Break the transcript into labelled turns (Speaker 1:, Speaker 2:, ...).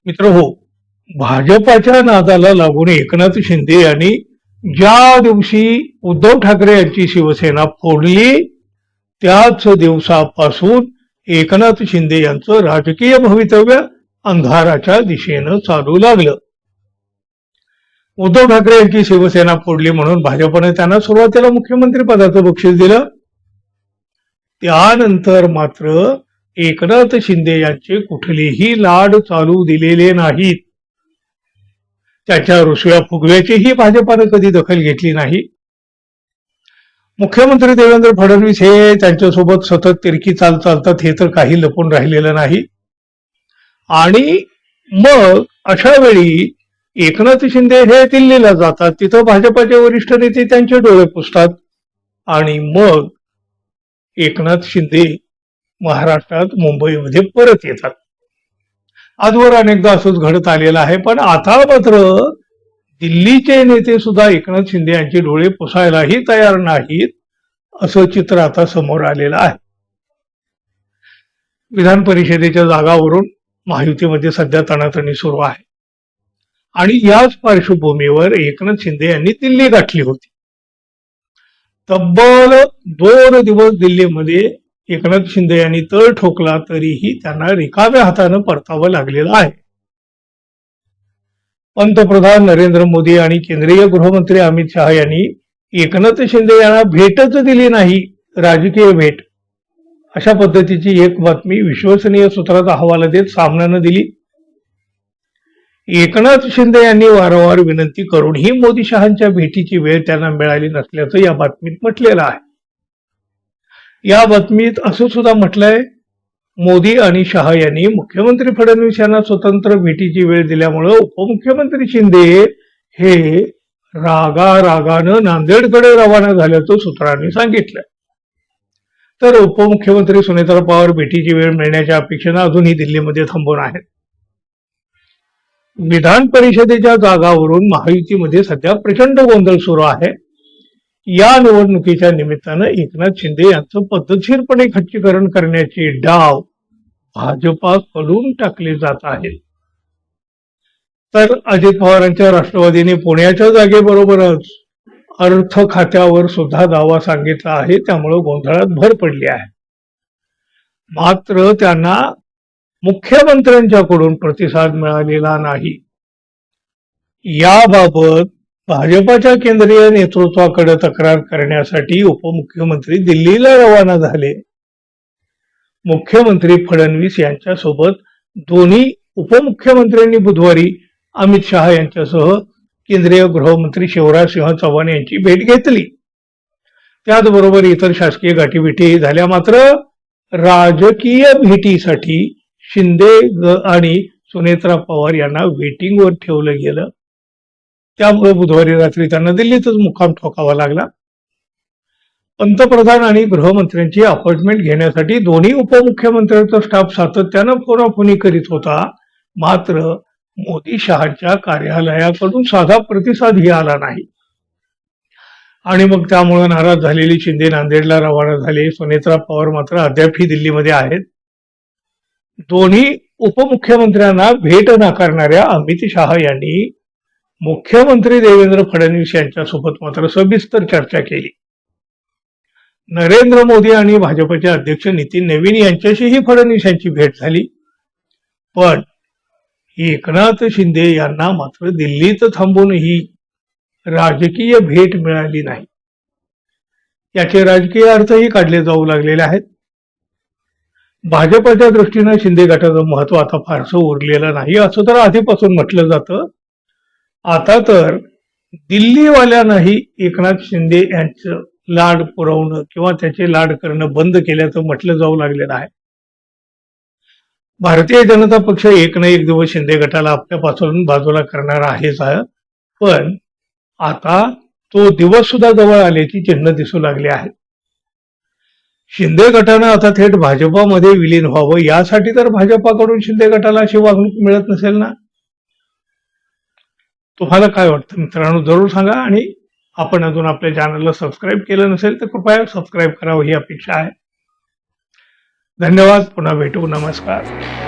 Speaker 1: मित्रहो, भाजपाच्या नादाला लागून एकनाथ शिंदे यांनी ज्या दिवशी उद्धव ठाकरे यांची शिवसेना फोडली त्याच दिवसापासून एकनाथ शिंदे यांचं राजकीय भवितव्य अंधाराच्या दिशेनं चालू लागलं. उद्धव ठाकरे यांची शिवसेना फोडली म्हणून भाजपने त्यांना सुरुवातीला मुख्यमंत्री पदाचं बक्षीस दिलं. त्यानंतर मात्र एकनाथ शिंदे यांचे कुठलेही लाड चालू दिलेले नाहीत. त्याच्या रुसव्या फुगव्याचीही भाजपानं कधी दखल घेतली नाही. मुख्यमंत्री देवेंद्र फडणवीस हे त्यांच्यासोबत सतत तिरकी चाल चालतात हे तर काही लपून राहिलेलं नाही. आणि मग अशा वेळी एकनाथ शिंदे हे दिल्लीला जातात, तिथं भाजपाचे वरिष्ठ नेते त्यांचे डोळे पुसतात आणि मग एकनाथ शिंदे महाराष्ट्रात मुंबईमध्ये परत येतात. आजवर अनेकदा असंच घडत आलेलं आहे. पण आता मात्र दिल्लीचे नेते सुद्धा एकनाथ शिंदे यांचे डोळे पुसायलाही तयार नाहीत असं चित्र आता समोर आलेलं आहे. विधान परिषदेच्या जागावरून महायुतीमध्ये सध्या तणातणी सुरू आहे आणि याच पार्श्वभूमीवर एकनाथ शिंदे यांनी दिल्ली गाठली होती. तब्बल 2 दिवस दिल्लीमध्ये एकनाथ शिंदे यांनी तळ ठोकला तरीही त्यांना रिकाम्या हातानं परतावं लागलेलं आहे. पंतप्रधान नरेंद्र मोदी आणि केंद्रीय गृहमंत्री अमित शहा यांनी एकनाथ शिंदे यांना भेटच दिली नाही, राजकीय भेट. अशा पद्धतीची एक बातमी विश्वसनीय सूत्राचा हवाला देत सामनानं दिली. एकनाथ शिंदे यांनी वारंवार विनंती करूनही मोदी शहांच्या भेटीची वेळ त्यांना मिळाली नसल्याचं या बातमीत म्हटलेलं आहे. या बातमीत असं सुद्धा म्हटलंय, मोदी आणि शहा यांनी मुख्यमंत्री फडणवीस यांना स्वतंत्र भेटीची वेळ दिल्यामुळं उपमुख्यमंत्री शिंदे हे रागारागानं नांदेडकडे रवाना झाल्याचं सूत्रांनी सांगितलं. तर उपमुख्यमंत्री सुनेत्रा पवार भेटीची वेळ मिळण्याच्या अपेक्षेनं अजूनही दिल्लीमध्ये थांबून आहेत. विधान परिषदेच्या जागावरून महायुतीमध्ये सध्या प्रचंड गोंधळ सुरू आहे. या निवडणुकीच्या निमित्तानं एकनाथ शिंदे यांचं पद्धतशीरपणे खच्चीकरण करण्याचे डाव भाजपाकडून टाकले जात आहेत. तर अजित पवारांच्या राष्ट्रवादीने पुण्याच्या जागेबरोबरच अर्थ खात्यावर सुद्धा दावा सांगितला आहे, त्यामुळे गोंधळात भर पडली आहे. मात्र त्यांना मुख्यमंत्र्यांच्याकडून प्रतिसाद मिळालेला नाही. याबाबत भाजपाच्या केंद्रीय नेतृत्वाकडे तक्रार करण्यासाठी उपमुख्यमंत्री दिल्लीला रवाना झाले. मुख्यमंत्री फडणवीस यांच्यासोबत दोन्ही उपमुख्यमंत्र्यांनी बुधवारी अमित शहा यांच्यासह केंद्रीय गृहमंत्री शिवराज सिंह चौहान यांची भेट घेतली. त्याचबरोबर इतर शासकीय गाठीभेटी झाल्या. मात्र राजकीय भेटीसाठी शिंदे आणि सुनेत्रा पवार यांना वेटिंगवर ठेवलं गेलं. त्यामुळे बुधवारी रात्री त्यांना दिल्लीतच मुक्काम ठोकावा लागला. पंतप्रधान आणि गृहमंत्र्यांची अपॉइंटमेंट घेण्यासाठी दोन्ही उपमुख्यमंत्र्यांचा स्टाफ सातत्यानं फोनाफोनी करीत होता. मात्र मोदी शहांच्या कार्यालयाकडून साधा प्रतिसादही आला नाही. आणि मग त्यामुळे नाराज झालेली शिंदे नांदेडला रवाना झाले. सुनेत्रा पवार मात्र अद्यापही दिल्लीमध्ये आहेत. दोन्ही उपमुख्यमंत्र्यांना भेट नाकारणाऱ्या अमित शहा यांनी मुख्यमंत्री देवेंद्र फडणवीस यांच्यासोबत मात्र सविस्तर चर्चा केली. नरेंद्र मोदी आणि भाजपचे अध्यक्ष नितीन नवीन यांच्याशीही फडणवीस यांची भेट झाली. पण एकनाथ शिंदे यांना मात्र दिल्लीत थांबूनही राजकीय भेट मिळाली नाही. याचे राजकीय अर्थही काढले जाऊ लागलेले आहेत. भाजपच्या दृष्टीनं शिंदे गटाचं महत्व आता फारसं उरलेलं नाही असं तर आधीपासून म्हटलं जातं. आता तर दिल्लीवाल्यांनाही एकनाथ शिंदे यांचं लाड पुरवणं किंवा त्याचे लाड करणं बंद केल्याचं म्हटलं जाऊ लागलेलं आहे. भारतीय जनता पक्ष एक ना एक दिवस शिंदे गटाला आपल्यापासून बाजूला करणार आहेच आहे. पण आता तो दिवस सुद्धा जवळ आल्याची चिन्ह दिसू लागली आहेत. शिंदे गटानं आता थेट भाजपामध्ये विलीन व्हावं यासाठी तर भाजपाकडून शिंदे गटाला अशी वागणूक मिळत नसेल ना. तुम्हाला काय वाटतं मित्रांनो, जरूर सांगा. आणि आपण अजून आपल्या चॅनलला सबस्क्राईब केलं नसेल तर कृपया सबस्क्राईब करावं ही अपेक्षा आहे. धन्यवाद. पुन्हा भेटू. नमस्कार.